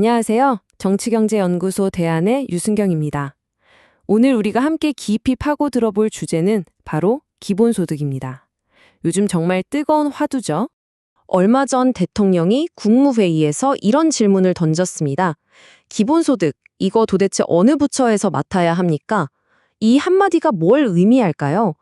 안녕하세요. 정치경제연구소 대안의 유승경입니다. 오늘 우리가 함께 깊이 파고 들어볼 주제는 바로 기본소득입니다. 요즘 정말 뜨거운 화두죠. 얼마 전 대통령이 국무회의에서 이런 질문을 던졌습니다. 기본소득, 이거 도대체 어느 부처에서 맡아야 합니까? 이 한마디가 뭘 의미할까요?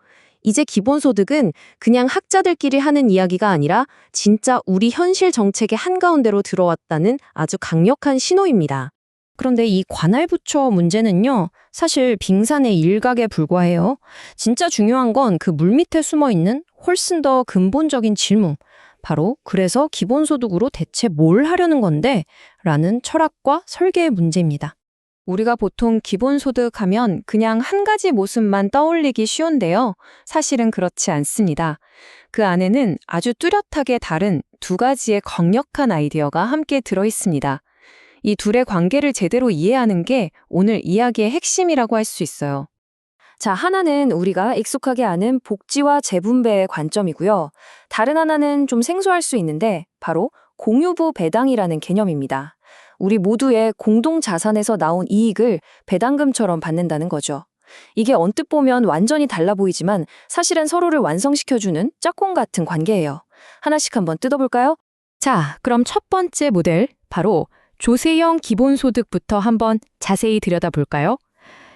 이제 기본소득은 그냥 학자들끼리 하는 이야기가 아니라 진짜 우리 현실 정책의 한가운데로 들어왔다는 아주 강력한 신호입니다. 그런데 이 관할 부처 문제는요, 사실 빙산의 일각에 불과해요. 진짜 중요한 건 그 물밑에 숨어 있는 훨씬 더 근본적인 질문. 바로 그래서 기본소득으로 대체 뭘 하려는 건데? 라는 철학과 설계의 문제입니다. 우리가 보통 기본소득 하면 그냥 한 가지 모습만 떠올리기 쉬운데요. 사실은 그렇지 않습니다. 그 안에는 아주 뚜렷하게 다른 두 가지의 강력한 아이디어가 함께 들어 있습니다. 이 둘의 관계를 제대로 이해하는 게 오늘 이야기의 핵심이라고 할 수 있어요. 자, 하나는 우리가 익숙하게 아는 복지와 재분배의 관점이고요. 다른 하나는 좀 생소할 수 있는데 바로 공유부 배당이라는 개념입니다. 우리 모두의 공동 자산에서 나온 이익을 배당금처럼 받는다는 거죠. 이게 언뜻 보면 완전히 달라 보이지만 사실은 서로를 완성시켜주는 짝꿍 같은 관계예요. 하나씩 한번 뜯어볼까요? 자, 그럼 첫 번째 모델, 바로 조세형 기본소득부터 한번 자세히 들여다볼까요?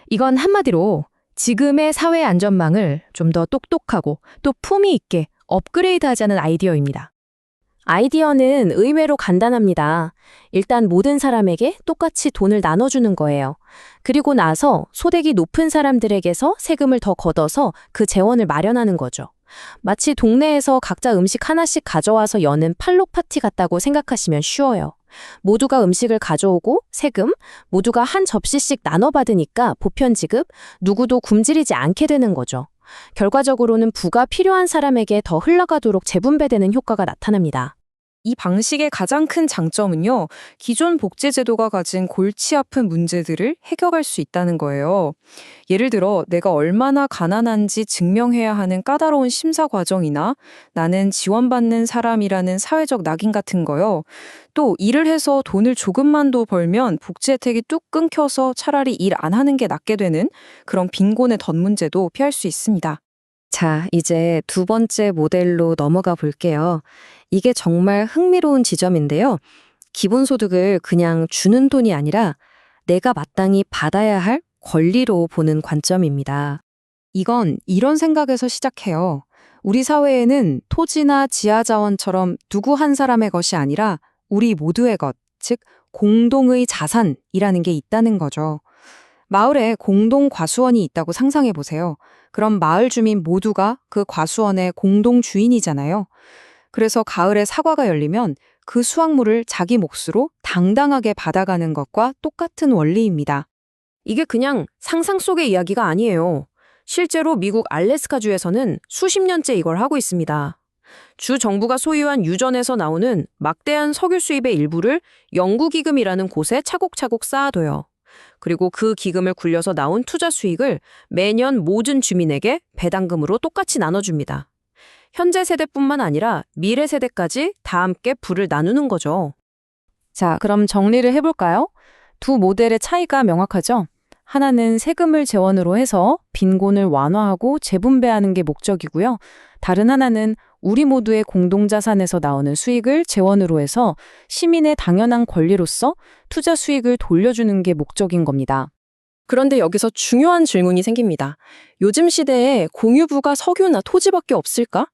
이건 한마디로 지금의 사회 안전망을 좀 더 똑똑하고 또 품위 있게 업그레이드하자는 아이디어입니다. 아이디어는 의외로 간단합니다. 일단 모든 사람에게 똑같이 돈을 나눠주는 거예요. 그리고 나서 소득이 높은 사람들에게서 세금을 더 걷어서 그 재원을 마련하는 거죠. 마치 동네에서 각자 음식 하나씩 가져와서 여는 팔록 파티 같다고 생각하시면 쉬워요. 모두가 음식을 가져오고 세금, 모두가 한 접시씩 나눠받으니까 보편 지급, 누구도 굶주리지 않게 되는 거죠. 결과적으로는 부가 필요한 사람에게 더 흘러가도록 재분배되는 효과가 나타납니다. 이 방식의 가장 큰 장점은요, 기존 복지제도가 가진 골치 아픈 문제들을 해결할 수 있다는 거예요. 예를 들어, 내가 얼마나 가난한지 증명해야 하는 까다로운 심사 과정이나 나는 지원받는 사람이라는 사회적 낙인 같은 거요. 또 일을 해서 돈을 조금만 더 벌면 복지 혜택이 뚝 끊겨서 차라리 일 안 하는 게 낫게 되는 그런 빈곤의 덧 문제도 피할 수 있습니다. 자, 이제 두 번째 모델로 넘어가 볼게요. 이게 정말 흥미로운 지점인데요. 기본소득을 그냥 주는 돈이 아니라 내가 마땅히 받아야 할 권리로 보는 관점입니다. 이건 이런 생각에서 시작해요. 우리 사회에는 토지나 지하자원처럼 누구 한 사람의 것이 아니라 우리 모두의 것, 즉 공동의 자산이라는 게 있다는 거죠. 마을에 공동 과수원이 있다고 상상해 보세요. 그럼 마을 주민 모두가 그 과수원의 공동 주인이잖아요. 그래서 가을에 사과가 열리면 그 수확물을 자기 몫으로 당당하게 받아가는 것과 똑같은 원리입니다. 이게 그냥 상상 속의 이야기가 아니에요. 실제로 미국 알래스카주에서는 수십 년째 이걸 하고 있습니다. 주 정부가 소유한 유전에서 나오는 막대한 석유 수입의 일부를 연구기금이라는 곳에 차곡차곡 쌓아둬요. 그리고 그 기금을 굴려서 나온 투자 수익을 매년 모든 주민에게 배당금으로 똑같이 나눠줍니다. 현재 세대뿐만 아니라 미래 세대까지 다 함께 부를 나누는 거죠. 자, 그럼 정리를 해볼까요? 두 모델의 차이가 명확하죠? 하나는 세금을 재원으로 해서 빈곤을 완화하고 재분배하는 게 목적이고요. 다른 하나는 우리 모두의 공동자산에서 나오는 수익을 재원으로 해서 시민의 당연한 권리로서 투자 수익을 돌려주는 게 목적인 겁니다. 그런데 여기서 중요한 질문이 생깁니다. 요즘 시대에 공유부가 석유나 토지밖에 없을까?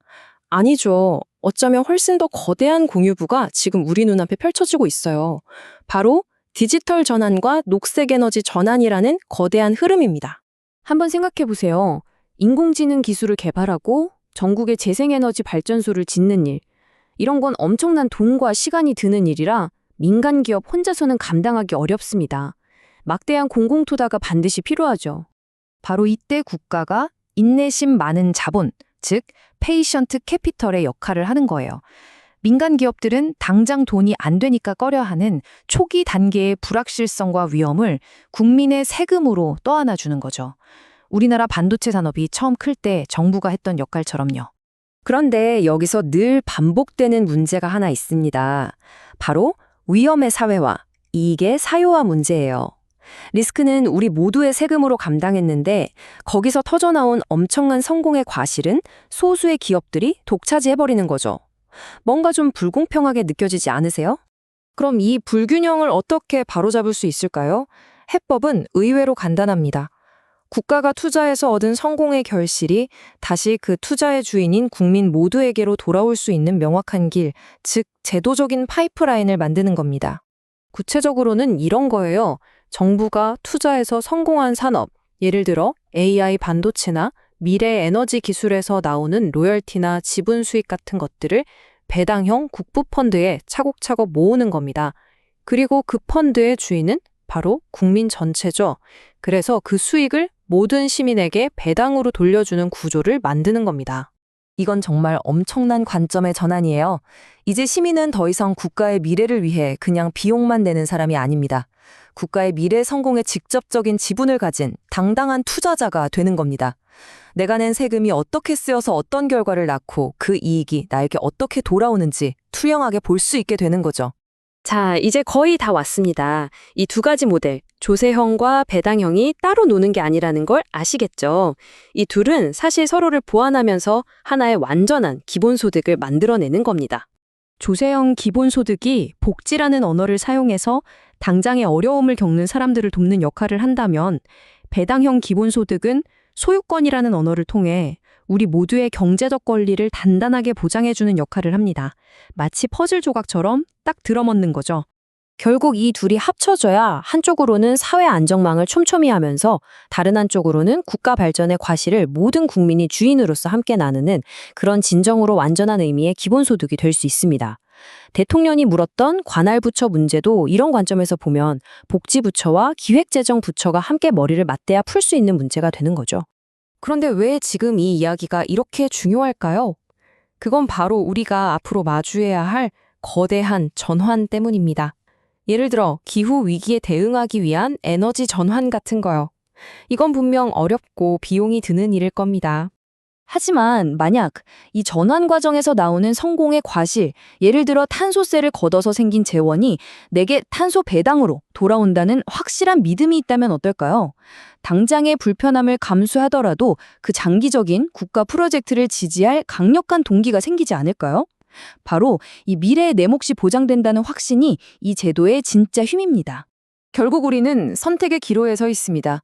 아니죠. 어쩌면 훨씬 더 거대한 공유부가 지금 우리 눈앞에 펼쳐지고 있어요. 바로 디지털 전환과 녹색 에너지 전환이라는 거대한 흐름입니다. 한번 생각해 보세요. 인공지능 기술을 개발하고 전국에 재생에너지 발전소를 짓는 일. 이런 건 엄청난 돈과 시간이 드는 일이라 민간 기업 혼자서는 감당하기 어렵습니다. 막대한 공공투자가 반드시 필요하죠. 바로 이때 국가가 인내심 많은 자본, 즉 페이션트 캐피털의 역할을 하는 거예요. 민간 기업들은 당장 돈이 안 되니까 꺼려하는 초기 단계의 불확실성과 위험을 국민의 세금으로 떠안아주는 거죠. 우리나라 반도체 산업이 처음 클 때 정부가 했던 역할처럼요. 그런데 여기서 늘 반복되는 문제가 하나 있습니다. 바로 위험의 사회와 이익의 사유화 문제예요. 리스크는 우리 모두의 세금으로 감당했는데 거기서 터져나온 엄청난 성공의 과실은 소수의 기업들이 독차지해버리는 거죠. 뭔가 좀 불공평하게 느껴지지 않으세요? 그럼 이 불균형을 어떻게 바로잡을 수 있을까요? 해법은 의외로 간단합니다. 국가가 투자해서 얻은 성공의 결실이 다시 그 투자의 주인인 국민 모두에게로 돌아올 수 있는 명확한 길, 즉 제도적인 파이프라인을 만드는 겁니다. 구체적으로는 이런 거예요. 정부가 투자해서 성공한 산업, 예를 들어 AI 반도체나 미래 에너지 기술에서 나오는 로열티나 지분 수익 같은 것들을 배당형 국부 펀드에 차곡차곡 모으는 겁니다. 그리고 그 펀드의 주인은 바로 국민 전체죠. 그래서 그 수익을 모든 시민에게 배당으로 돌려주는 구조를 만드는 겁니다. 이건 정말 엄청난 관점의 전환이에요. 이제 시민은 더 이상 국가의 미래를 위해 그냥 비용만 내는 사람이 아닙니다. 국가의 미래 성공에 직접적인 지분을 가진 당당한 투자자가 되는 겁니다. 내가 낸 세금이 어떻게 쓰여서 어떤 결과를 낳고 그 이익이 나에게 어떻게 돌아오는지 투명하게 볼 수 있게 되는 거죠. 자, 이제 거의 다 왔습니다. 이 두 가지 모델, 조세형과 배당형이 따로 노는 게 아니라는 걸 아시겠죠? 이 둘은 사실 서로를 보완하면서 하나의 완전한 기본소득을 만들어내는 겁니다. 조세형 기본소득이 복지라는 언어를 사용해서 당장의 어려움을 겪는 사람들을 돕는 역할을 한다면, 배당형 기본소득은 소유권이라는 언어를 통해 우리 모두의 경제적 권리를 단단하게 보장해주는 역할을 합니다. 마치 퍼즐 조각처럼 딱 들어맞는 거죠. 결국 이 둘이 합쳐져야 한쪽으로는 사회 안정망을 촘촘히 하면서 다른 한쪽으로는 국가 발전의 과실을 모든 국민이 주인으로서 함께 나누는 그런 진정으로 완전한 의미의 기본소득이 될 수 있습니다. 대통령이 물었던 관할부처 문제도 이런 관점에서 보면 복지부처와 기획재정부처가 함께 머리를 맞대야 풀 수 있는 문제가 되는 거죠. 그런데 왜 지금 이 이야기가 이렇게 중요할까요? 그건 바로 우리가 앞으로 마주해야 할 거대한 전환 때문입니다. 예를 들어 기후 위기에 대응하기 위한 에너지 전환 같은 거요. 이건 분명 어렵고 비용이 드는 일일 겁니다. 하지만 만약 이 전환 과정에서 나오는 성공의 과실, 예를 들어 탄소세를 걷어서 생긴 재원이 내게 탄소 배당으로 돌아온다는 확실한 믿음이 있다면 어떨까요? 당장의 불편함을 감수하더라도 그 장기적인 국가 프로젝트를 지지할 강력한 동기가 생기지 않을까요? 바로 이 미래의 내 몫이 보장된다는 확신이 이 제도의 진짜 힘입니다. 결국 우리는 선택의 기로에 서 있습니다.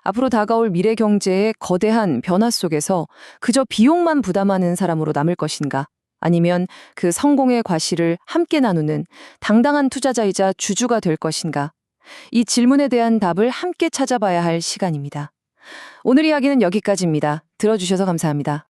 앞으로 다가올 미래 경제의 거대한 변화 속에서 그저 비용만 부담하는 사람으로 남을 것인가? 아니면 그 성공의 과실을 함께 나누는 당당한 투자자이자 주주가 될 것인가? 이 질문에 대한 답을 함께 찾아봐야 할 시간입니다. 오늘 이야기는 여기까지입니다. 들어주셔서 감사합니다.